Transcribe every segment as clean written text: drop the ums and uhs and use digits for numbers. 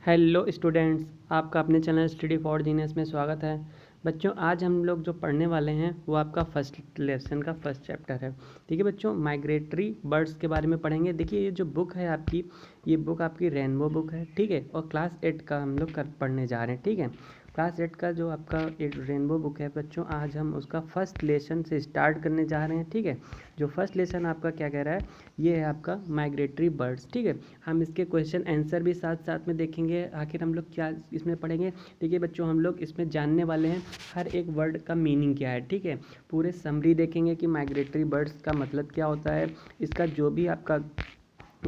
Hello students, आपका अपने channel study for genius में स्वागत है। बच्चों, आज हम लोग जो पढ़ने वाले हैं वो आपका फर्स्ट लेसन का फर्स्ट चैप्टर है। ठीक है बच्चों, माइग्रेटरी बर्ड्स के बारे में पढ़ेंगे। देखिए, ये जो बुक है आपकी, ये बुक आपकी रेनबो बुक है। ठीक है, और क्लास 8 का हम लोग पढ़ने जा रहे हैं। ठीक है, क्लास 8 का जो आपका रेनबो बुक है बच्चों, आज हम उसका फर्स्ट लेसन से स्टार्ट करने जा रहे हैं। ठीक है, जो फर्स्ट लेसन आपका क्या कह रहा है, ये है आपका माइग्रेटरी बर्ड्स। ठीक है, हम इसके क्वेश्चन आंसर भी साथ साथ में देखेंगे। आखिर हम लोग क्या इसमें पढ़ेंगे। देखिए बच्चों, हम लोग इसमें जानने वाले हैं हर एक वर्ड का मीनिंग क्या है। ठीक है, पूरे समरी देखेंगे कि माइग्रेटरी बर्ड्स का मतलब क्या होता है। इसका जो भी आपका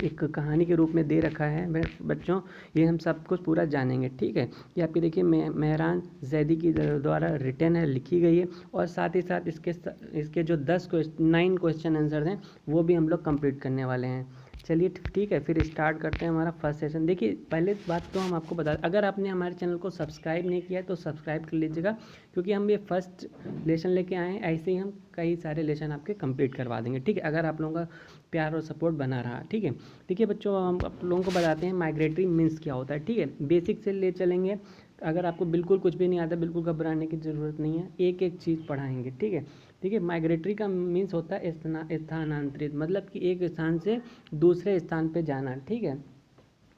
एक कहानी के रूप में दे रखा है बच्चों, ये हम सब कुछ पूरा जानेंगे। ठीक है, ये आपकी देखिए मेहरान जैदी की द्वारा रिटन है, लिखी गई है। और साथ ही साथ इसके जो 9 क्वेश्चन आंसर हैं वो भी हम लोग कंप्लीट करने वाले हैं। चलिए ठीक है, फिर स्टार्ट करते हैं हमारा फर्स्ट सेशन। देखिए, पहले बात तो हम आपको बता, अगर आपने हमारे चैनल को सब्सक्राइब नहीं किया है तो सब्सक्राइब कर लीजिएगा, क्योंकि हम ये फर्स्ट लेसन लेके आए हैं। ऐसे ही हम कई सारे लेसन आपके कंप्लीट करवा देंगे। ठीक है, अगर आप लोगों का प्यार और सपोर्ट बना रहा। ठीक है, देखिए बच्चों, हम आप लोगों को बताते हैं माइग्रेटरी मीन्स क्या होता है। ठीक है, बेसिक से ले चलेंगे। अगर आपको बिल्कुल कुछ भी नहीं आता, बिल्कुल घबराने की ज़रूरत नहीं है, एक एक चीज़ पढ़ाएंगे। ठीक है, देखिए माइग्रेटरी का मीन्स होता है स्थानांतरित, मतलब कि एक स्थान से दूसरे स्थान पे जाना। ठीक है,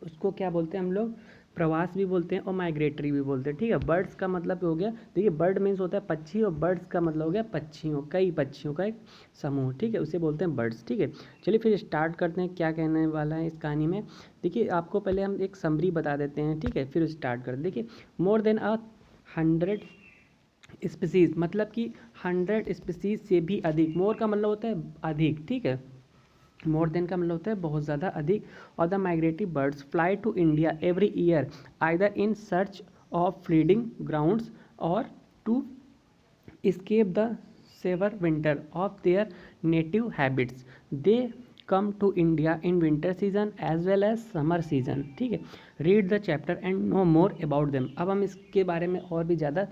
उसको क्या बोलते हैं हम लोग, प्रवास भी बोलते हैं और माइग्रेटरी भी बोलते हैं। ठीक है, बर्ड्स का मतलब हो गया, देखिए बर्ड मीन्स होता है पक्षी, और बर्ड्स का मतलब हो गया पक्षियों, कई पक्षियों का एक समूह। ठीक है, उसे बोलते हैं बर्ड्स। ठीक है, चलिए फिर स्टार्ट करते हैं क्या कहने वाला है इस कहानी में। देखिए, आपको पहले हम एक समरी बता देते हैं। ठीक है, फिर स्टार्ट करते। देखिए, मोर देन 100 स्पीसीज, मतलब कि 100 स्पीसीज से भी अधिक। मोर का मतलब होता है अधिक। ठीक है, मोर देन का मतलब होता है बहुत ज़्यादा, अधिक। और the migratory birds fly to India every year either in search of feeding grounds और to escape the severe winter of their native habits. They come to India in winter season as well as summer season. ठीक है, read the chapter and know more about them. अब हम इसके बारे में और भी ज़्यादा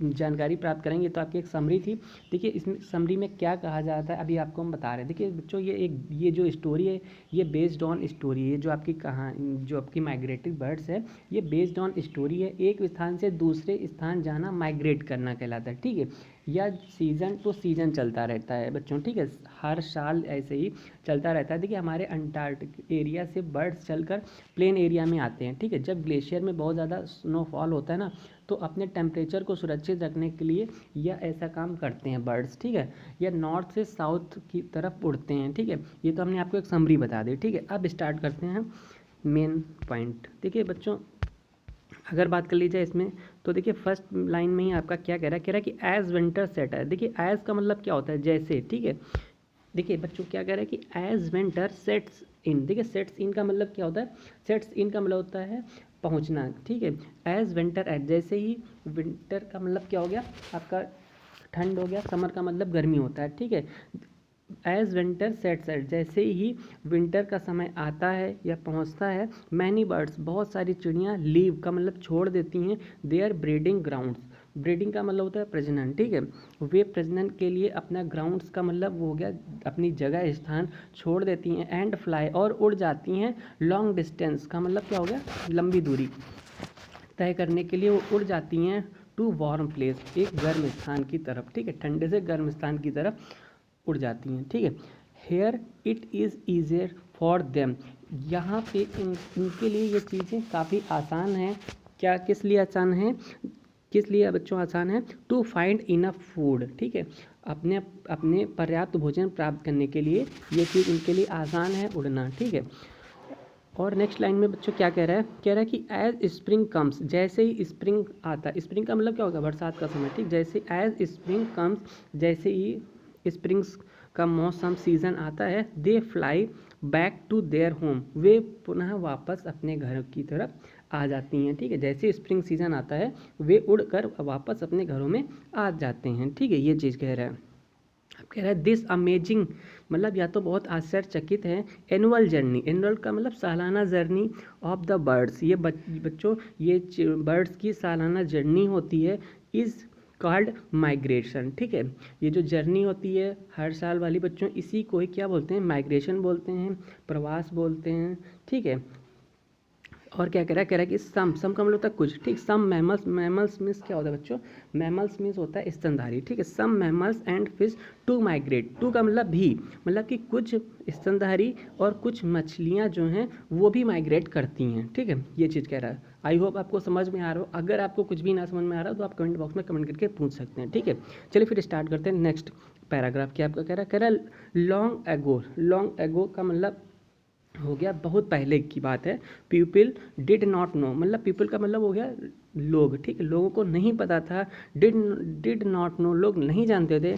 जानकारी प्राप्त करेंगे। तो आपकी एक समरी थी। देखिए, इसमें समरी में क्या कहा जाता है अभी आपको हम बता रहे हैं। देखिए बच्चों, ये जो स्टोरी है ये बेस्ड ऑन स्टोरी है। जो आपकी कहानी, जो आपकी माइग्रेटरी बर्ड्स है, ये बेस्ड ऑन स्टोरी है। एक स्थान से दूसरे स्थान जाना माइग्रेट करना कहलाता है। ठीक है, या सीज़न टू सीज़न चलता रहता है बच्चों। ठीक है, हर साल ऐसे ही चलता रहता है। देखिए, हमारे अंटार्कटिक एरिया से बर्ड्स चलकर प्लेन एरिया में आते हैं। ठीक है, जब ग्लेशियर में बहुत ज़्यादा स्नोफॉल होता है ना, तो अपने टेम्परेचर को सुरक्षित रखने के लिए यह ऐसा काम करते हैं बर्ड्स। ठीक है, या नॉर्थ से साउथ की तरफ उड़ते हैं। ठीक है, ये तो हमने आपको एक समरी बता दी। ठीक है, अब स्टार्ट करते हैं मेन पॉइंट। देखिए बच्चों, अगर बात कर ली जाए इसमें, तो देखिए फर्स्ट लाइन में ही आपका क्या कह रहा है कि एज विंटर सेट है। देखिए, एज का मतलब क्या होता है, जैसे। ठीक है, देखिए बच्चों, क्या कह रहा है कि एज विंटर सेट्स इन। देखिए, सेट्स इन का मतलब क्या होता है, सेट्स इन का मतलब होता है पहुंचना। ठीक है, एज विंटर एज, जैसे ही विंटर का मतलब क्या हो गया आपका, ठंड हो गया। समर का मतलब गर्मी होता है। ठीक है, एज विंटर सेट, जैसे ही विंटर का समय आता है या पहुंचता है, मैनी बर्ड्स, बहुत सारी चिड़ियाँ, लीव का मतलब छोड़ देती हैं देयर ब्रीडिंग ग्राउंड्स। ब्रीडिंग का मतलब होता है प्रजनन। ठीक है, वे प्रजनन के लिए अपना ग्राउंड्स का मतलब वो हो गया अपनी जगह स्थान छोड़ देती हैं। एंड फ्लाई, और उड़ जाती हैं। लॉन्ग डिस्टेंस का मतलब क्या हो गया, लंबी दूरी तय करने के लिए वो उड़ जाती हैं। टू वार्म प्लेस, एक गर्म स्थान की तरफ। ठीक है, ठंडे से गर्म स्थान की तरफ उड़ जाती हैं। ठीक है, here it is easier for them, यहाँ पे इनके लिए ये चीज़ें काफ़ी आसान हैं। क्या, किस लिए आसान है, किस लिए बच्चों आसान है, टू फाइंड इनफ फूड। ठीक है, अपने अपने पर्याप्त भोजन प्राप्त करने के लिए ये चीज़ इनके लिए आसान है, उड़ना। ठीक है, और नेक्स्ट लाइन में बच्चों क्या कह रहा है कि एज स्प्रिंग कम्स, जैसे ही स्प्रिंग आता है। स्प्रिंग का मतलब क्या होगा, बरसात का समय। ठीक, जैसे एज स्प्रिंग कम्स, जैसे ही स्प्रिंग्स का मौसम सीज़न आता है, they fly back to their home, वे पुनः वापस अपने घर की तरफ आ जाती हैं। ठीक है, जैसे स्प्रिंग सीज़न आता है वे उड़कर वापस अपने घरों में आ जाते हैं। ठीक है, ये चीज़ कह रहा है। अब कह रहा है दिस अमेजिंग, मतलब या तो बहुत आश्चर्यचकित है। एनुअल जर्नी, एनुअल का मतलब सालाना जर्नी ऑफ द बर्ड्स, ये बच्चों ये बर्ड्स की सालाना जर्नी होती है, इज़ कॉल्ड माइग्रेशन। ठीक है, ये जो जर्नी होती है हर साल वाली बच्चों, इसी को ही क्या बोलते हैं, माइग्रेशन बोलते हैं, प्रवास बोलते हैं। ठीक है, और क्या कह रहा है कि सम का मतलब होता है कुछ, ठीक। सम मैमल्स मीन्स क्या होता है बच्चों, मैमल्स मीन्स होता है स्तनधारी, ठीक है। Some mammals and fish too migrate, too का मतलब भी, मतलब कि कुछ स्तनधारी और कुछ मछलियाँ जो हैं वो भी माइग्रेट करती हैं, ठीक है। ये चीज़ कह रहा है। आई होप आपको समझ में आ रहा हो। अगर आपको कुछ भी ना समझ में आ रहा हो तो आप कमेंट बॉक्स में कमेंट करके पूछ सकते हैं, ठीक है। चलिए फिर स्टार्ट करते हैं। नेक्स्ट पैराग्राफ क्या आपका कह रहा है लॉन्ग एगो का मतलब हो गया बहुत पहले की बात है। पीपल डिड नॉट नो, मतलब पीपल का मतलब हो गया लोग, ठीक है। लोगों को नहीं पता था। डिड नॉट नो, लोग नहीं जानते थे।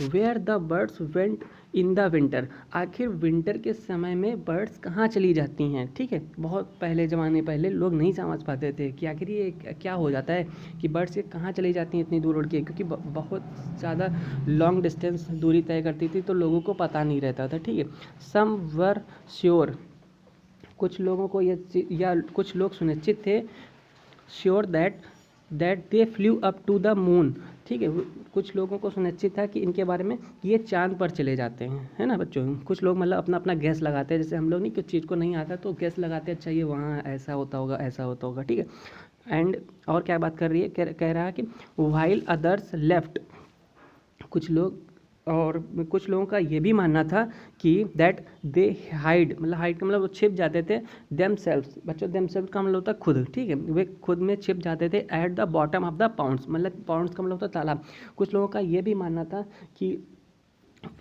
Where the birds went in the winter, आखिर विंटर के समय में बर्ड्स कहाँ चली जाती हैं, ठीक है। बहुत पहले ज़माने पहले लोग नहीं समझ पाते थे कि आखिर ये क्या हो जाता है कि बर्ड्स ये कहाँ चली जाती हैं इतनी दूर उड़ के, क्योंकि बहुत ज़्यादा लॉन्ग डिस्टेंस दूरी तय करती थी तो लोगों को पता नहीं रहता था, ठीक है। सम वर श्योर, कुछ लोगों को या कुछ लोग सुनिश्चित थे, sure that they flew up to the moon, ठीक है। कुछ लोगों को सुनिश्चित था कि इनके बारे में कि ये चांद पर चले जाते हैं, है ना बच्चों। कुछ लोग मतलब अपना अपना गैस लगाते हैं, जैसे हम लोग नहीं कुछ चीज़ को नहीं आता तो गैस लगाते हैं, अच्छा ये वहाँ ऐसा होता होगा, ऐसा होता होगा, ठीक है। एंड और क्या बात कर रही है, कह रहा है कि वाइल अदर्स लेफ्ट, कुछ लोग और कुछ लोगों का ये भी मानना था कि दैट दे हाइड, मतलब हाइड का मतलब वो छिप जाते थे। देम सेल्व्स, बच्चों देम सेल्व्स का मतलब होता है खुद, ठीक है। वे खुद में छिप जाते थे at the bottom of the pounds, मतलब पाउंड्स का मतलब होता है तालाब। कुछ लोगों का ये भी मानना था कि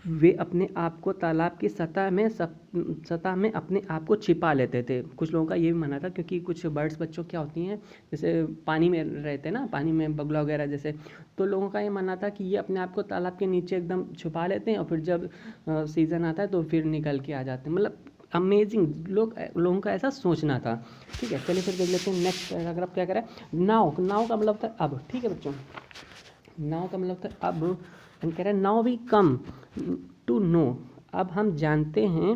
वे अपने आप को तालाब की सतह में अपने आप को छिपा लेते थे। कुछ लोगों का ये भी मानना था, क्योंकि कुछ बर्ड्स बच्चों क्या होती हैं जैसे पानी में रहते हैं ना, पानी में बगुला वगैरह जैसे, तो लोगों का ये मानना था कि ये अपने आप को तालाब के नीचे एकदम छुपा लेते हैं और फिर जब सीज़न आता है तो फिर निकल के आ जाते हैं। मतलब अमेजिंग, लोगों का ऐसा सोचना था, ठीक है। चलिए फिर देख लेते हैं नेक्स्ट पैराग्राफ क्या कह रहा है। नाव का मतलब था अब, ठीक है बच्चों। नाउ का मतलब था अब, कह रहे हैं now we come to know, अब हम जानते हैं,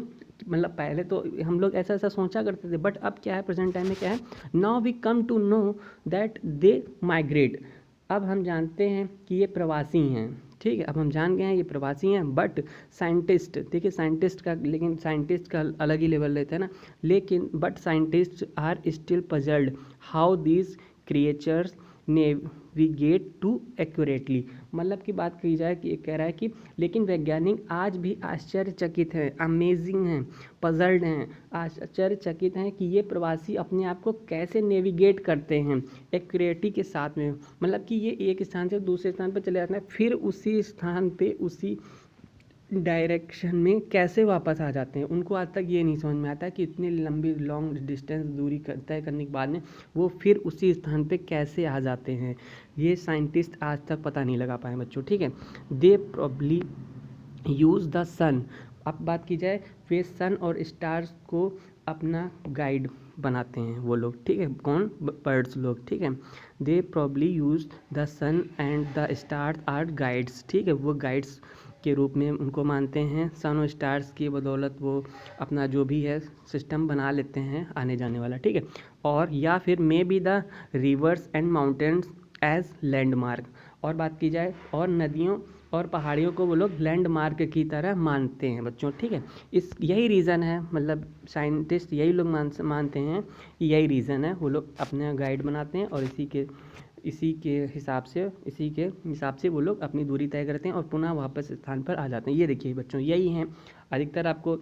मतलब पहले तो हम लोग ऐसा ऐसा सोचा करते थे, बट अब क्या है प्रेजेंट टाइम में क्या है, now we come to know that they migrate, अब हम जानते हैं कि ये प्रवासी हैं, ठीक है। अब हम जान गए हैं ये प्रवासी हैं, बट साइंटिस्ट, देखिए साइंटिस्ट का, लेकिन साइंटिस्ट का अलग ही लेवल रहता है ना, लेकिन but scientist are still puzzled how these creatures navigate to accurately, मतलब की बात की जाए कि कह रहा है कि लेकिन वैज्ञानिक आज भी आश्चर्यचकित हैं, अमेजिंग हैं, पजल्ड हैं, आश्चर्यचकित हैं कि ये प्रवासी अपने आप को कैसे नेविगेट करते हैं एक्यूरेटी के साथ में, मतलब कि ये एक स्थान से दूसरे स्थान पर चले जाते हैं, फिर उसी स्थान पे उसी डायरेक्शन में कैसे वापस आ जाते हैं। उनको आज तक ये नहीं समझ में आता कि इतनी लंबी लॉन्ग डिस्टेंस दूरी तय करने के बाद में वो फिर उसी स्थान पे कैसे आ जाते हैं, ये साइंटिस्ट आज तक पता नहीं लगा पाए बच्चों, ठीक है। दे प्रॉब्ली यूज़ द सन, अब बात की जाए वे सन और स्टार्स को अपना गाइड बनाते हैं वो लोग, ठीक है। कौन, बर्ड्स लोग, ठीक है। They probably use the sun and the stars are guides, ठीक है। वो गाइड्स के रूप में उनको मानते हैं, सन और स्टार्स की बदौलत वो अपना जो भी है सिस्टम बना लेते हैं आने जाने वाला, ठीक है। और या फिर maybe the rivers and mountains as landmark, और बात की जाए और नदियों और पहाड़ियों को वो लोग लैंडमार्क की तरह मानते हैं बच्चों, ठीक है। इस यही रीज़न है, मतलब साइंटिस्ट यही लोग मानते हैं, यही रीज़न है वो लोग अपने गाइड बनाते हैं और इसी के हिसाब से वो लोग अपनी दूरी तय करते हैं और पुनः वापस स्थान पर आ जाते हैं। ये देखिए बच्चों, यही हैं अधिकतर आपको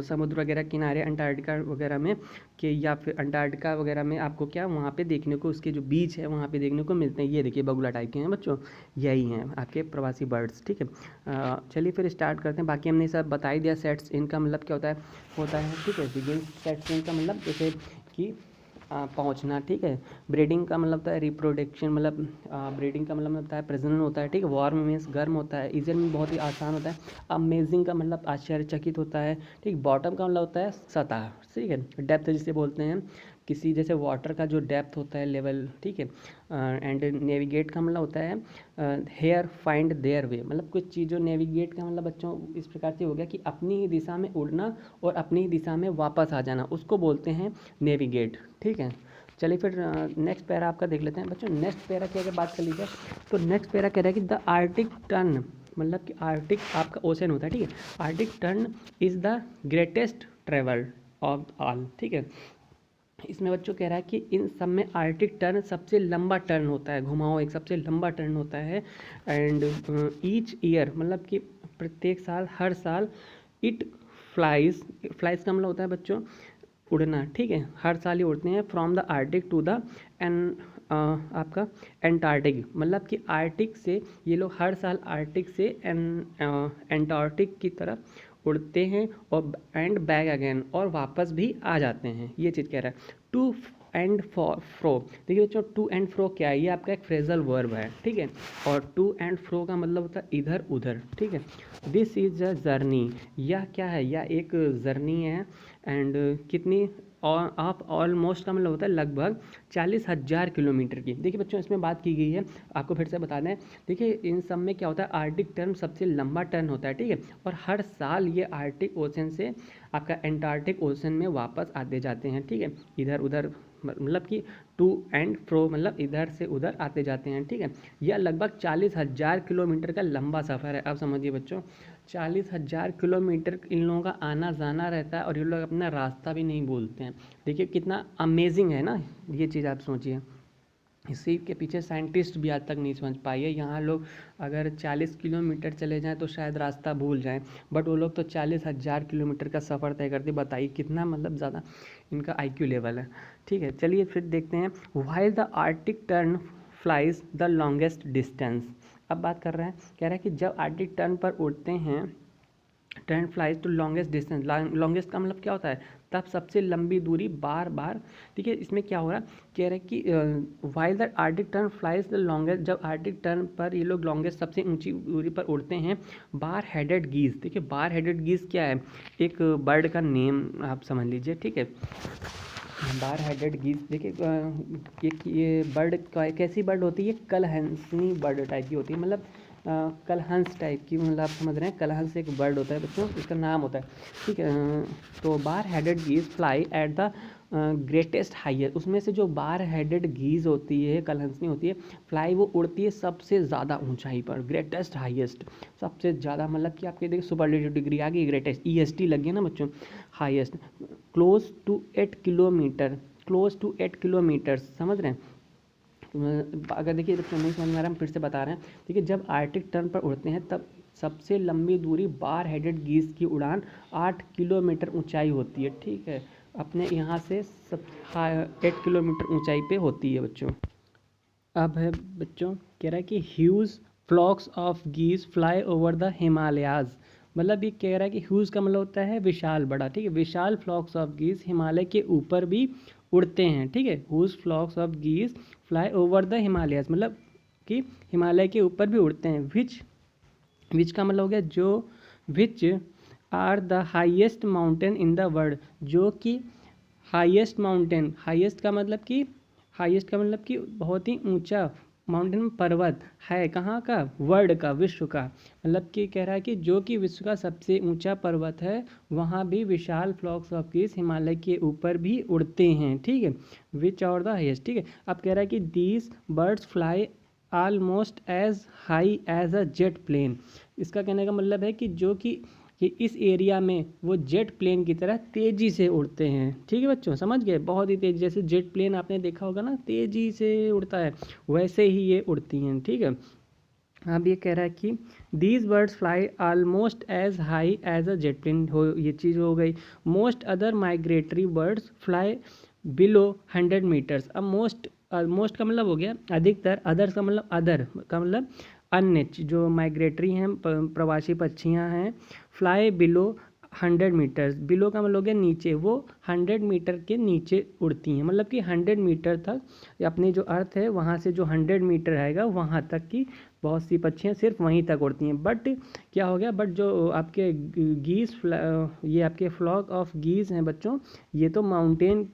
समुद्र वगैरह किनारे अंटार्कटिका वगैरह में कि, या फिर अंटार्कटिका वगैरह में आपको क्या वहाँ पे देखने को, उसके जो बीच है वहाँ पे देखने को मिलते हैं। ये देखिए बगुला टाइप के हैं बच्चों, यही हैं आपके प्रवासी बर्ड्स, ठीक है। चलिए फिर स्टार्ट करते हैं। बाकी हमने सब बता ही दिया, सेट्स इनका मतलब क्या होता है, ठीक है। बिगिन सेट्स इनका मतलब जैसे कि पहुंचना, ठीक है। ब्रीडिंग का मतलब होता है रिप्रोडक्शन, मतलब ब्रीडिंग का मतलब होता है प्रजनन होता है, ठीक है। वार्म मीन्स गर्म होता है, ईजियर में बहुत ही आसान होता है। अमेजिंग का मतलब आश्चर्यचकित होता है, ठीक। बॉटम का मतलब होता है सतह, ठीक है। डेप्थ जिसे बोलते हैं किसी, जैसे वाटर का जो डेप्थ होता है लेवल, ठीक है। एंड नेविगेट का मतलब होता है हेयर फाइंड देयर वे, मतलब कुछ चीज़ों, नेविगेट का मतलब बच्चों इस प्रकार से हो गया कि अपनी ही दिशा में उड़ना और अपनी ही दिशा में वापस आ जाना, उसको बोलते हैं नेविगेट, ठीक है। चलिए फिर नेक्स्ट पैरा आपका देख लेते हैं बच्चों। नेक्स्ट पैरा की अगर बात कर लीजिए तो नेक्स्ट पैरा कह रहा है कि द आर्टिक टर्न, मतलब कि आर्टिक आपका ओशन होता है, ठीक है। Arctic turn is the greatest travel of all, ठीक है। इसमें बच्चों कह रहा है कि इन सब में आर्टिक टर्न सबसे लंबा टर्न होता है, घुमाओ एक सबसे लंबा टर्न होता है। एंड ईच ईयर मतलब कि प्रत्येक साल, हर साल, इट फ्लाइज, फ्लाइज का मतलब होता है बच्चों उड़ना, ठीक है, हर साल ये उड़ते हैं from the arctic to the an आपका एंटार्क्टिक, मतलब कि आर्टिक से ये लोग हर साल आर्टिक से एंटार्क्टिक की तरफ उड़ते हैं और एंड बैक अगेन, और वापस भी आ जाते हैं, ये चीज़ कह रहा है। टू एंड फ्रो, देखिए बच्चों टू एंड फ्रो क्या है, ये आपका एक फ्रेजल वर्ब है, ठीक है, और टू एंड फ्रो का मतलब होता है इधर उधर, ठीक है। दिस इज अ जर्नी, यह क्या है, यह एक जर्नी है। एंड कितनी ऑफ ऑलमोस्ट का मतलब होता है लगभग 40,000 किलोमीटर की। देखिए बच्चों इसमें बात की गई है, आपको फिर से बता दें, देखिए इन सब में क्या होता है, आर्टिक टर्न सबसे लंबा टर्न होता है, ठीक है, और हर साल ये आर्टिक ओशन से आपका एंटार्क्टिक ओशन में वापस आते जाते हैं, ठीक है, इधर उधर, मतलब कि टू एंड फ्रो मतलब इधर से उधर आते जाते हैं, ठीक है। यह लगभग 40,000 किलोमीटर का लंबा सफ़र है। अब समझिए बच्चों 40,000 किलोमीटर इन लोगों का आना जाना रहता है और ये लोग अपना रास्ता भी नहीं भूलते हैं। देखिए कितना अमेजिंग है ना ये चीज़, आप सोचिए, इसी के पीछे साइंटिस्ट भी आज तक नहीं समझ पाए है। यहाँ लोग अगर 40 किलोमीटर चले जाएं तो शायद रास्ता भूल जाएं, बट वो लोग तो 40,000 किलोमीटर का सफ़र तय करते, बताइए कितना मतलब ज़्यादा इनका आईक्यू लेवल है, ठीक है। चलिए फिर देखते हैं, while the Arctic turn flies the longest distance. अब बात कर रहे हैं, कह रहा है कि जब आर्टिक टर्न पर उड़ते हैं, tern flies to longest distance, longest का मतलब क्या होता है, तब सबसे लंबी दूरी बार बार, ठीक है। इसमें क्या हो रहा है, कह रहे हैं कि while the Arctic turn flies the longest, जब आर्टिक टर्न पर ये लोग लॉन्गेस्ट सबसे ऊंची दूरी पर उड़ते हैं, बार हेडेड गीज, देखिए बार हेडेड गीज क्या है, एक बर्ड का नेम आप समझ लीजिए, ठीक है। बार हेडेड गीज, देखिए एक ये बर्ड कैसी बर्ड होती है, कलहंसनी बर्ड टाइप की होती है, मतलब कलहंस टाइप की, मतलब आप समझ रहे हैं, कलहंस एक बर्ड होता है बच्चों, इसका नाम होता है, ठीक है। तो bar headed गीज fly at the greatest highest, उसमें से जो बार हेडेड गीज होती है, कलहंसनी होती है, फ्लाई वो उड़ती है सबसे ज़्यादा ऊंचाई पर, ग्रेटेस्ट हाईएस्ट, सबसे ज़्यादा, मतलब कि आपके देखिए सुपरलेटिव डिग्री आ गई, ग्रेटेस्ट EST लगी है ना बच्चों, highest, close to 8 kilometre, close to 8 kilometre, समझ रहे हैं। अगर देखिए बच्चों नहीं समझ में आ रहा, हम फिर से बता रहे हैं, देखिए जब आर्टिक टर्न पर उड़ते हैं तब सबसे लंबी दूरी बार हेडेड गीज की उड़ान 8 किलोमीटर ऊंचाई होती है, ठीक है, अपने यहाँ से 8 किलोमीटर ऊंचाई पे होती है बच्चों। अब है बच्चों, कह रहा है कि huge flocks of geese fly over the Himalayas, मतलब ये कह रहा है कि ह्यूज का मतलब होता है विशाल, बड़ा, ठीक है, विशाल फ्लॉक्स ऑफ गीज हिमालय के ऊपर भी उड़ते हैं, ठीक है, huge flocks of geese fly over the Himalayas, मतलब कि हिमालय के ऊपर भी उड़ते हैं। विच का मतलब हो गया जो, which are the highest mountain in the world, जो कि हाईएस्ट माउंटेन, हाईएस्ट का मतलब कि बहुत ही ऊंचा, माउंटेन पर्वत है, कहाँ का, वर्ल्ड का, विश्व का, मतलब कि कह रहा है कि जो कि विश्व का सबसे ऊंचा पर्वत है, वहाँ भी विशाल फ्लॉक्स ऑफ गीज हिमालय के ऊपर भी उड़ते हैं, ठीक है, विच और द हाईएस्ट, ठीक है। अब कह रहा है कि these birds fly almost as high as a jet plane, इसका कहने का मतलब है कि जो कि इस एरिया में वो जेट प्लेन की तरह तेज़ी से उड़ते हैं, ठीक है बच्चों, समझ गए, बहुत ही तेज़, जैसे जेट प्लेन आपने देखा होगा ना, तेज़ी से उड़ता है, वैसे ही ये उड़ती हैं, ठीक है। अब ये कह रहा है कि these birds fly almost as high as a jet plane, हो ये चीज़ हो गई। Most other migratory birds fly below 100 metres, अब मोस्ट का मतलब हो गया अधिकतर, अदर्स का मतलब अदर का मतलब अन्य, जो माइग्रेटरी हैं, प्रवासी पक्षियां हैं, फ्लाई बिलो 100 मीटर्स, बिलो का मतलब हो गया नीचे, वो 100 मीटर के नीचे उड़ती हैं, मतलब कि 100 मीटर तक अपनी जो अर्थ है वहाँ से जो 100 मीटर रहेगा वहाँ तक की बहुत सी पक्षियाँ सिर्फ वहीं तक उड़ती हैं। बट क्या हो गया, बट जो आपके गीज, ये आपके फ्लॉक ऑफ गीज हैं बच्चों, ये तो माउंटेन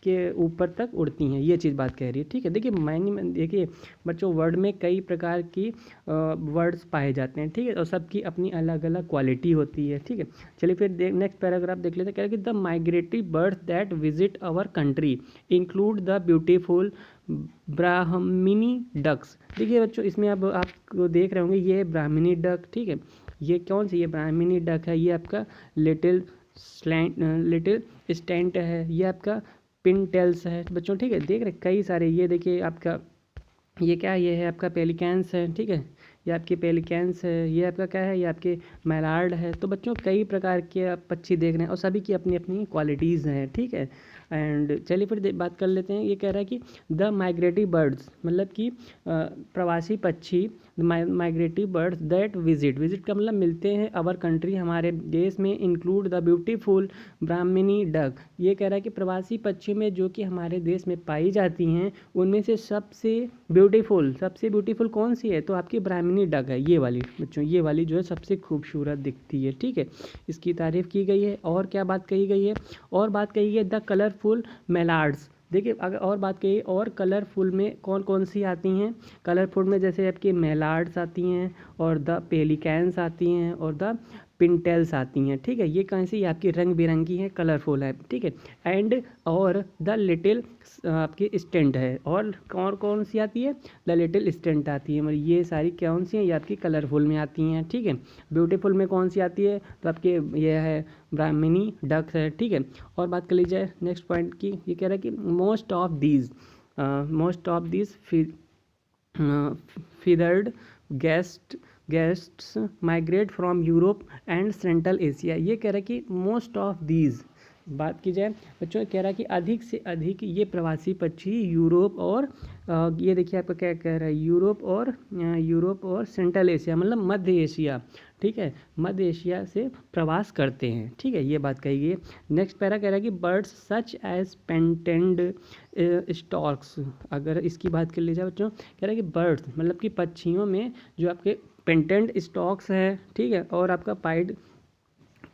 के ऊपर तक उड़ती हैं, ये चीज़ बात कह रही है, ठीक है। देखिए बच्चों वर्ड में कई प्रकार की वर्ड्स पाए जाते हैं, ठीक है, और सबकी अपनी अलग अलग क्वालिटी होती है, ठीक है। चलिए फिर नेक्स्ट पैराग्राफ देख लेते हैं, कह रहा है कि the migratory birds that visit our country include the beautiful brahminy ducks, देखिए बच्चों इसमें अब आप देख रहे होंगे, ये है ब्राह्मिनी डक, ठीक है, ये कौन सी, ये ब्राह्मिनी डक है, ये आपका लिटिल स्टेंट है, ये आपका पिन टेल्स है बच्चों, ठीक है। देख रहे कई सारे, ये देखिए आपका ये क्या है, ये है आपका पेलिकैंस है, ठीक है। ये आपके पेलिकैंस है, ये आपका क्या है, ये आपके मैलार्ड है। तो बच्चों कई प्रकार के आप पक्षी देख रहे हैं और सभी की अपनी अपनी क्वालिटीज़ हैं, ठीक है। एंड चलिए फिर बात कर लेते हैं। ये कह रहा है कि द माइग्रेटरी बर्ड्स, मतलब कि प्रवासी पक्षी, माइग्रेटरी बर्ड्स दैट विजिट का मतलब मिलते हैं अवर कंट्री, हमारे देश में, include the beautiful Brahmani duck. ये कह रहा है कि प्रवासी पक्षी में जो कि हमारे देश में पाई जाती हैं उनमें से सबसे ब्यूटीफुल कौन सी है, तो आपकी ब्राह्मणी डक है, ये वाली बच्चों, ये वाली जो है सबसे खूबसूरत दिखती है, ठीक है। इसकी तारीफ़ की गई है। और क्या बात कही गई है, और बात कही है द कलरफुल मेलार्ड्स। देखिए अगर और बात कही, और कलरफुल में कौन कौन सी आती हैं, कलरफुल में जैसे आपकी मेलार्ड्स आती हैं, और द पेलिकैंस आती हैं, और द पिनटेल्स आती हैं, ठीक है। ये कौन सी, ये आपकी रंग बिरंगी है, कलरफुल है, ठीक है। एंड और द लिटिल आपकी स्टेंट है, और कौन कौन सी आती है, द लिटिल स्टेंट आती है। मतलब ये सारी कौन सी हैं, ये आपकी कलरफुल में आती हैं, ठीक है। ब्यूटीफुल में कौन सी आती है, तो आपके ये है ब्राह्मणी डक है, ठीक है। और बात कर ली जाए नेक्स्ट पॉइंट की, ये कह रहा है कि most of these feathered guests migrate from Europe and central Asia. ये कह रहा है कि मोस्ट ऑफ दीज, बात की जाए बच्चों, कह रहा है कि अधिक से अधिक ये प्रवासी पक्षी यूरोप और ये देखिए आपका क्या कह रहा है, यूरोप और सेंट्रल एशिया, मतलब मध्य एशिया, ठीक है, मध्य एशिया से प्रवास करते हैं, ठीक है। ये बात कही गई है। नेक्स्ट पैरा कह रहा है कि बर्ड्स सच एज पेंटेंड स्टॉक्स। अगर इसकी बात कर ली जाए बच्चों, कह रहा है कि बर्ड्स मतलब कि पक्षियों में जो आपके पेंटेंट स्टॉक्स है, ठीक है, और आपका पाइड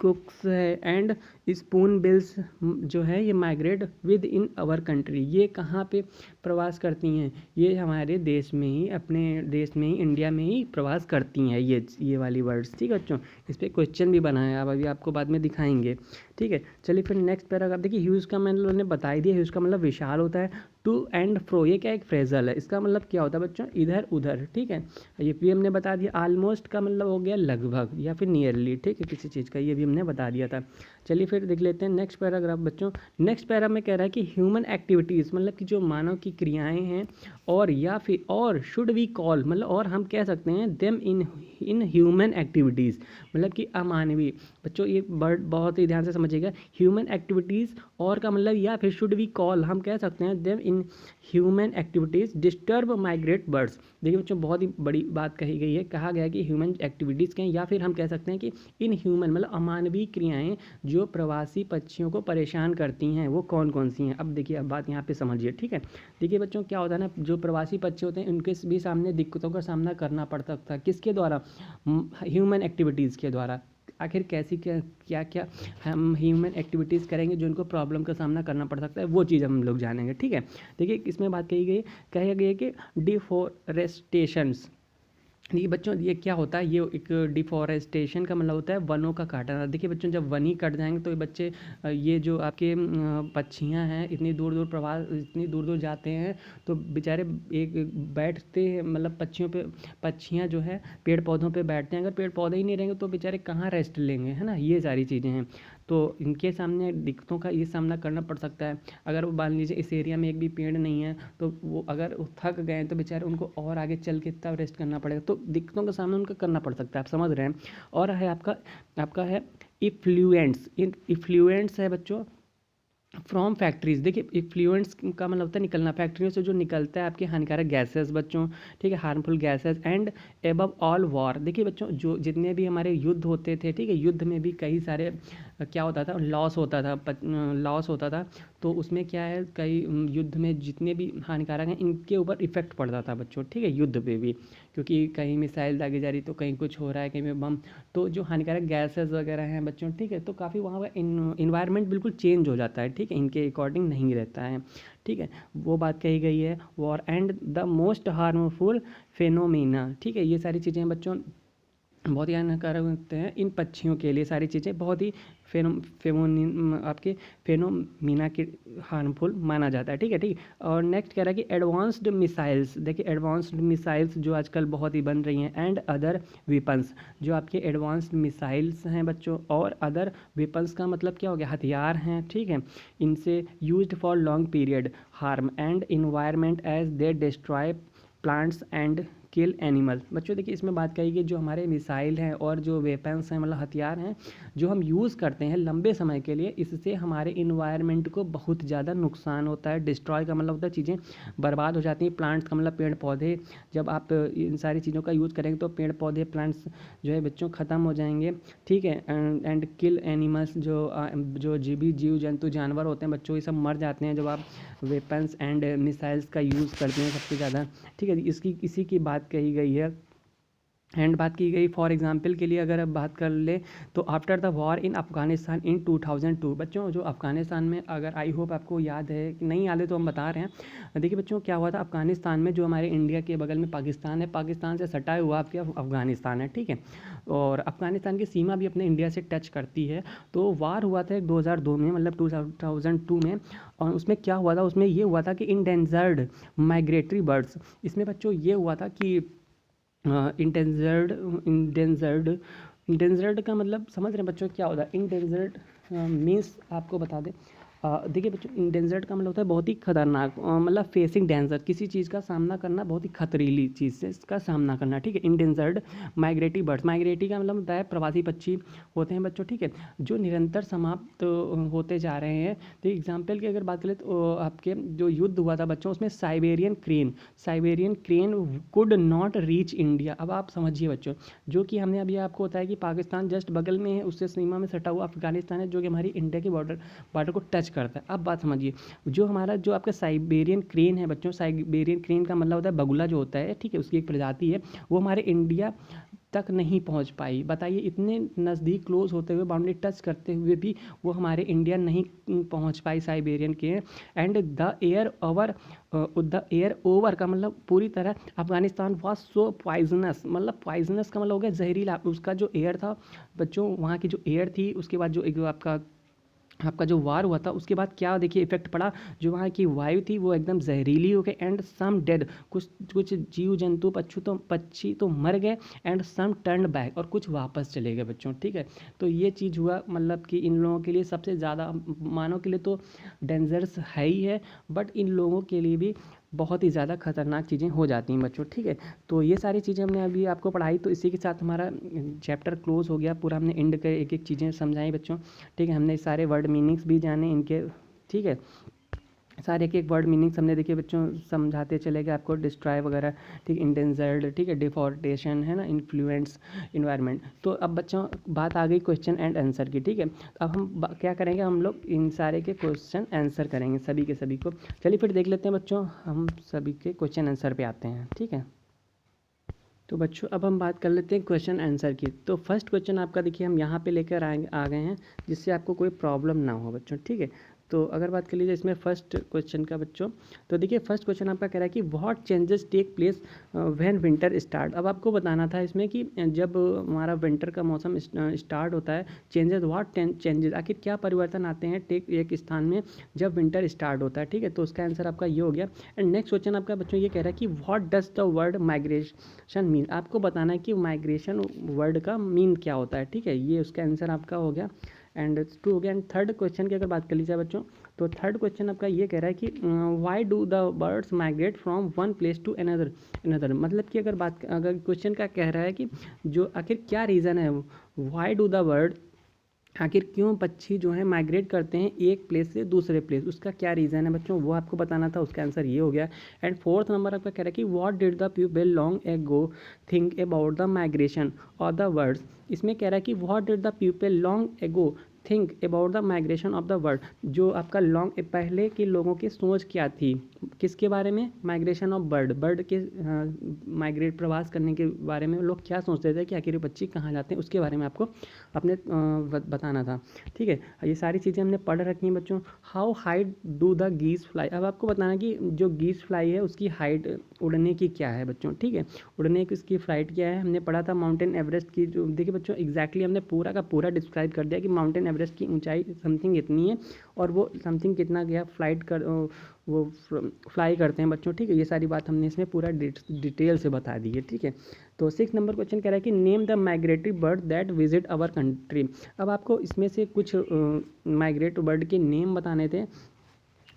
कुक्स है एंड स्पून बिल्स जो है, ये migrate within our country. ये कहाँ पे प्रवास करती हैं, ये हमारे देश में ही, अपने देश में ही, इंडिया में ही प्रवास करती हैं ये वाली वर्ड्स, ठीक है बच्चों। इस पर क्वेश्चन भी बना है, अब अभी आपको बाद में दिखाएंगे, ठीक है। चलिए फिर नेक्स्ट पैराग्राफ देखिए। ह्यूज का मैंने बता ही दिया, ह्यूज का मतलब विशाल होता है। टू एंड फ्रो, ये क्या एक फ्रेजल है, इसका मतलब क्या होता है बच्चों, इधर उधर, ठीक है। ये भी हमने बता दिया। ऑलमोस्ट का मतलब हो गया लगभग या फिर नियरली, ठीक है, किसी चीज़ का, ये भी हमने बता दिया था। चलिए फिर देख लेते हैं नेक्स्ट पैराग्राफ बच्चों। नेक्स्ट पैरा में कह रहा है कि ह्यूमन एक्टिविटीज़, मतलब कि जो मानव की क्रियाएं हैं, और या फिर और शुड वी कॉल, मतलब और हम कह सकते हैं देम इन ह्यूमन एक्टिविटीज़, मतलब कि अमानवीय। बच्चों ये वर्ड बहुत ही ध्यान से समझिएगा। ह्यूमन एक्टिविटीज़ और का मतलब, या फिर शुड वी कॉल, हम कह सकते हैं them in human activities disturb migrate birds. देखिए बच्चों बहुत ही बड़ी बात कही गई है, कहा गया है कि ह्यूमन एक्टिविटीज़ के, या फिर हम कह सकते हैं कि इन ह्यूमन मतलब अमानवीय क्रियाएं जो प्रवासी पक्षियों को परेशान करती हैं वो कौन कौन सी हैं। अब देखिए, अब बात यहाँ पे समझिए, ठीक है। देखिए बच्चों क्या होता है ना, जो प्रवासी पक्षी होते हैं उनके भी सामने दिक्कतों का सामना करना पड़ सकता है, किसके द्वारा, ह्यूमन एक्टिविटीज़ के द्वारा। आखिर कैसी क्या क्या हम ह्यूमन एक्टिविटीज़ करेंगे जो उनको प्रॉब्लम का सामना करना पड़ सकता है, वो चीज़ हम लोग जानेंगे, ठीक है। देखिए इसमें बात कही गई है कि डिफॉरेस्टेशंस। ये बच्चों ये क्या होता है, ये एक डिफॉरेस्टेशन का मतलब होता है वनों का काटना। देखिए बच्चों जब वन ही कट जाएंगे तो ये बच्चे, ये जो आपके पक्षियाँ हैं इतनी दूर दूर जाते हैं, तो बेचारे एक बैठते हैं, मतलब पक्षियाँ जो है पेड़ पौधों पे बैठते हैं। अगर पेड़ पौधे ही नहीं रहेंगे तो बेचारे कहाँ रेस्ट लेंगे, है ना। ये सारी चीज़ें हैं, तो इनके सामने दिक्कतों का ये सामना करना पड़ सकता है। अगर वो मान लीजिए इस एरिया में एक भी पेड़ नहीं है, तो वो अगर वो थक गए तो बेचारे उनको और आगे चल के तब रेस्ट करना पड़ेगा, तो दिक्कतों का सामना उनका करना पड़ सकता है, आप समझ रहे हैं। और है आपका है इफ्लुएंट्स है बच्चों फ्रॉम फैक्ट्रीज। देखिए इफ्लुएंट्स का मतलब होता है निकलना, फैक्ट्रियों से जो निकलता है आपके हानिकारक गैसेस बच्चों, ठीक है, harmful gases. And above all war, देखिए बच्चों जो जितने भी हमारे युद्ध होते थे, ठीक है, युद्ध में भी कई सारे क्या होता था, लॉस होता था। तो उसमें क्या है, कई युद्ध में जितने भी हानिकारक हैं इनके ऊपर इफेक्ट पड़ता था बच्चों, ठीक है, युद्ध पे भी, क्योंकि कहीं मिसाइल दागी जा रही तो कहीं कुछ हो रहा है, कहीं पे बम, तो जो हानिकारक गैसेस वगैरह हैं बच्चों, ठीक है, तो काफ़ी वहाँ का इन्वायरमेंट बिल्कुल चेंज हो जाता है, ठीक है, इनके अकॉर्डिंग नहीं रहता है, ठीक है, वो बात कही गई है। War and the most harmful phenomena, ठीक है, ये सारी चीज़ें हैं बच्चों। बहुत ही हानिकारक होते हैं इन पक्षियों के लिए। सारी चीज़ें बहुत ही आपके फेनोमीना के हार्मफुल माना जाता है। ठीक है, ठीक। और नेक्स्ट कह रहा है कि एडवांस्ड मिसाइल्स, देखिए एडवांस्ड मिसाइल्स जो आजकल बहुत ही बन रही हैं, एंड अदर वेपन्स, जो आपके एडवांस्ड मिसाइल्स हैं बच्चों, और अदर वेपन्स का मतलब क्या हो गया, हथियार हैं। ठीक है, इनसे used for long period harm and environment as they destroy plants and kill animal. बच्चों देखिए इसमें बात कही कि जो हमारे मिसाइल हैं और जो वेपन्स हैं, मतलब हथियार हैं, जो हम यूज़ करते हैं लंबे समय के लिए, इससे हमारे इन्वायरमेंट को बहुत ज़्यादा नुकसान होता है। डिस्ट्रॉय का मतलब होता है चीज़ें बर्बाद हो जाती हैं। प्लांट्स का मतलब पेड़ पौधे, जब आप इन सारी चीज़ों का यूज़ करेंगे तो पेड़ पौधे, प्लांट्स जो है बच्चों ख़त्म हो जाएंगे। ठीक है, एंड किल एनिमल्स, जो जीव जंतु जानवर होते हैं बच्चों, ये सब मर जाते हैं जब आप वेपन्स एंड मिसाइल्स का यूज़ करते हैं सबसे ज़्यादा। ठीक है, इसी की बात कही गई है। एंड बात की गई फॉर एग्जांपल के लिए अगर अब बात कर ले तो after the war in Afghanistan in 2002, बच्चों जो अफगानिस्तान में, अगर आई होप आपको याद है कि नहीं याद है तो हम बता रहे हैं। देखिए बच्चों क्या हुआ था अफगानिस्तान में, जो हमारे इंडिया के बगल में पाकिस्तान है, पाकिस्तान से सटा हुआ आपके अफगानिस्तान है। ठीक है, और अफगानिस्तान की सीमा भी अपने इंडिया से टच करती है। तो वार हुआ था 2002 में, मतलब 2002 में। और उसमें क्या हुआ था, उसमें ये हुआ था कि इंडेंजर्ड माइग्रेटरी बर्ड्स, इसमें बच्चों ये हुआ था कि इंडेंजर्ड इंडेंजर्ड इंडेंजर्ड का मतलब समझ रहे हैं बच्चों क्या होता है। इंडेंजर्ड मीन्स आपको बता दें, देखिए बच्चों इंडेंजर्ड का मतलब होता है बहुत ही खतरनाक, मतलब फेसिंग डेंजर, किसी चीज़ का सामना करना, बहुत ही खतरीली चीज़ से इसका सामना करना। ठीक है, इंडेंजर्ड माइग्रेटरी बर्ड्स, माइग्रेटरी का मतलब होता है प्रवासी पक्षी होते हैं बच्चों। ठीक है, जो निरंतर समाप्त होते जा रहे हैं। तो एग्जाम्पल की अगर बात करें तो आपके जो युद्ध हुआ था बच्चों, उसमें Siberian crane could not reach India. अब आप समझिए बच्चों, जो कि हमने अभी आपको बताया कि पाकिस्तान जस्ट बगल में है, उससे सीमा में सटा हुआ अफगानिस्तान है, जो कि हमारी इंडिया के बॉर्डर को टच करता है। अब बात समझिए, जो हमारा जो आपका साइबेरियन क्रेन है बच्चों, साइबेरियन क्रेन का मतलब होता है बगुला जो होता है। ठीक है, उसकी एक प्रजाति है, वो हमारे इंडिया तक नहीं पहुंच पाई। बताइए, इतने नज़दीक क्लोज होते हुए, बाउंड्री टच करते हुए भी वो हमारे इंडिया नहीं पहुंच पाई साइबेरियन के। एंड द एयर ओवर का मतलब पूरी तरह अफगानिस्तान वॉज सो पॉइजनस, मतलब पॉइजनस का मतलब हो गया जहरीला। उसका जो एयर था बच्चों, वहाँ की जो एयर थी, उसके बाद जो एक आपका जो वार हुआ था उसके बाद क्या देखिए इफेक्ट पड़ा, जो वहाँ की वायु थी वो एकदम जहरीली हो गई। एंड सम डेड, कुछ कुछ जीव जंतु पक्षी तो मर गए। एंड सम टर्न बैक, और कुछ वापस चले गए बच्चों। ठीक है, तो ये चीज़ हुआ, मतलब कि इन लोगों के लिए सबसे ज़्यादा, मानव के लिए तो डेंजरस है ही है, बट इन लोगों के लिए भी बहुत ही ज़्यादा खतरनाक चीज़ें हो जाती हैं बच्चों। ठीक है, तो ये सारी चीज़ें हमने अभी आपको पढ़ाई, तो इसी के साथ हमारा चैप्टर क्लोज हो गया पूरा। हमने एंड कर एक एक चीज़ें समझाई बच्चों। ठीक है, हमने सारे वर्ड मीनिंग्स भी जाने इनके। ठीक है, सारे एक एक वर्ड मीनिंग्स हमने देखिए बच्चों समझाते चले गए आपको, डिस्ट्रॉय वगैरह। ठीक, इंडेंजर्ड, ठीक है, डिफॉरेस्टेशन है ना, इन्फ्लुएंस इन्वायरमेंट। तो अब बच्चों बात आ गई क्वेश्चन एंड आंसर की। ठीक है, अब हम क्या करेंगे, हम लोग इन सारे के क्वेश्चन आंसर करेंगे सभी के सभी को। चलिए फिर देख लेते हैं बच्चों, हम सभी के क्वेश्चन आंसर पे आते हैं। ठीक है, तो बच्चों अब हम बात कर लेते हैं क्वेश्चन आंसर की। तो फर्स्ट क्वेश्चन आपका देखिए हम यहाँ पे लेकर आ गए हैं, जिससे आपको कोई प्रॉब्लम ना हो बच्चों। ठीक है, तो अगर बात कर लीजिए इसमें फर्स्ट क्वेश्चन का बच्चों, तो देखिए फर्स्ट क्वेश्चन आपका कह रहा है कि what changes take place when winter start. अब आपको बताना था इसमें कि जब हमारा विंटर का मौसम स्टार्ट होता है, चेंजेस, व्हाट चेंजेस, आखिर क्या परिवर्तन आते हैं टेक एक स्थान में जब विंटर स्टार्ट होता है। ठीक है, तो उसका आंसर आपका ये हो गया। एंड नेक्स्ट क्वेश्चन आपका बच्चों ये कह रहा है कि what does the word migration mean. आपको बताना है कि माइग्रेशन वर्ड का मीन क्या होता है। ठीक है, ये उसका आंसर आपका हो गया। एंड 2 हो गया। एंड थर्ड क्वेश्चन की अगर बात कर ली जाए बच्चों, तो थर्ड क्वेश्चन आपका ये कह रहा है कि why do the birds migrate from one place to another. मतलब कि अगर क्वेश्चन का कह रहा है कि जो आखिर क्या रीज़न है, वाई डू द बर्ड, आखिर क्यों पक्षी जो है माइग्रेट करते हैं एक प्लेस से दूसरे प्लेस, उसका क्या रीज़न है बच्चों, वो आपको बताना था। उसका आंसर ये हो गया। एंड फोर्थ नंबर आपका कह रहा है कि what did the people long ago think about the migration of the birds. इसमें कह रहा है कि what did the people long ago think about the migration of the bird. जो आपका लॉन्ग पहले के लोगों की सोच क्या थी किसके बारे में? माइग्रेशन ऑफ बर्ड के माइग्रेट प्रवास करने के बारे में लोग क्या सोचते थे कि आखिर ये पक्षी कहाँ जाते हैं, उसके बारे में आपको अपने बताना था। ठीक है, ये सारी चीज़ें हमने पढ़ रखी हैं बच्चों। How height do the geese fly, अब आपको बताना कि जो गीज फ्लाई है उसकी हाइट उड़ने की क्या है बच्चों। ठीक है, उड़ने की उसकी फ्लाइट क्या है, हमने पढ़ा था माउंटेन एवरेस्ट की। जो देखिए बच्चों एग्जैक्टली हमने पूरा का पूरा डिस्क्राइब कर दिया कि माउंटेन एवरेस्ट की ऊंचाई समथिंग इतनी है और वो समथिंग कितना गया वो फ्लाई करते हैं बच्चों। ठीक है, ये सारी बात हमने इसमें पूरा डिटेल से बता दी है। ठीक है, तो 6 नंबर क्वेश्चन कह रहा है कि name the migratory bird that visit our country. अब आपको इसमें से कुछ माइग्रेट बर्ड के नेम बताने थे।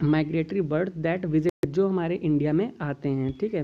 माइग्रेटरी बर्ड दैट विजिट, जो हमारे इंडिया में आते हैं। ठीक है,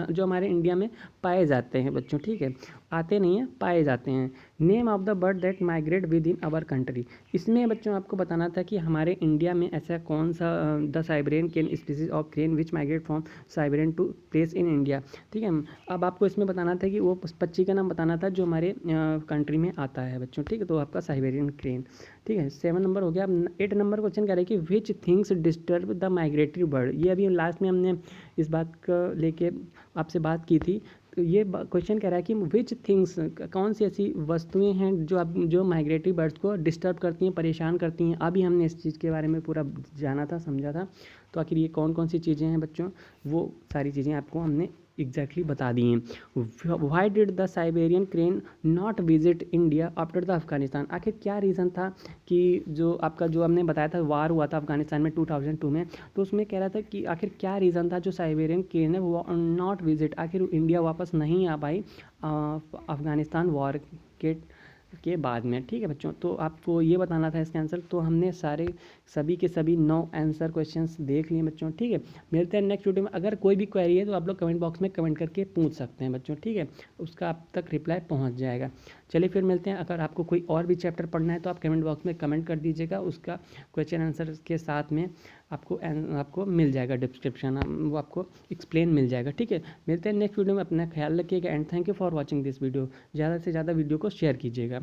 जो हमारे इंडिया में पाए जाते हैं बच्चों। ठीक है, आते नहीं हैं, पाए जाते हैं। Name of the bird that migrate within our country, इसमें बच्चों आपको बताना था कि हमारे इंडिया में ऐसा कौन सा the Siberian crane species of crane which migrate from Siberian to place in India. ठीक है, अब आपको इसमें बताना था कि वो पक्षी का नाम बताना था जो हमारे कंट्री में आता है बच्चों। ठीक है, तो आपका साइबेरियन क्रेन। ठीक है, 7 नंबर हो गया। अब 8 नंबर क्वेश्चन कह रहे हैं कि which things disturb the migratory bird. ये अभी लास्ट में हमने इस बात को लेके आपसे बात की थी। तो ये क्वेश्चन कह रहा है कि विच थिंग्स, कौन सी ऐसी वस्तुएं हैं जो माइग्रेटरी बर्ड्स को डिस्टर्ब करती हैं, परेशान करती हैं। अभी हमने इस चीज़ के बारे में पूरा जाना था, समझा था। तो आखिर ये कौन कौन सी चीज़ें हैं बच्चों, वो सारी चीज़ें आपको हमने एग्जैक्टली बता दी हैं। Why did the Siberian crane not visit India after the Afghanistan, आखिर क्या रीज़न था कि जो हमने बताया था वार हुआ था अफगानिस्तान में 2002 में, तो उसमें कह रहा था कि आखिर क्या रीज़न था जो साइबेरियन क्रेन है वो नॉट विजिट, आखिर इंडिया वापस नहीं आ पाई अफगानिस्तान वॉर के बाद में। ठीक है बच्चों, तो आपको ये बताना था इसका आंसर। तो हमने सभी के सभी 9 आंसर क्वेश्चंस देख लिए बच्चों। ठीक है, मिलते हैं नेक्स्ट वीडियो में। अगर कोई भी क्वेरी है तो आप लोग कमेंट बॉक्स में कमेंट करके पूछ सकते हैं बच्चों। ठीक है, उसका आप तक रिप्लाई पहुंच जाएगा। चलिए फिर मिलते हैं। अगर आपको कोई और भी चैप्टर पढ़ना है तो आप कमेंट बॉक्स में कमेंट कर दीजिएगा, उसका क्वेश्चन आंसर के साथ में आपको मिल जाएगा डिस्क्रिप्शन, वो आपको एक्सप्लेन मिल जाएगा। ठीक है, मिलते हैं नेक्स्ट वीडियो में। अपना ख्याल रखिएगा and thank you for watching this video. ज़्यादा से ज़्यादा वीडियो को शेयर कीजिएगा।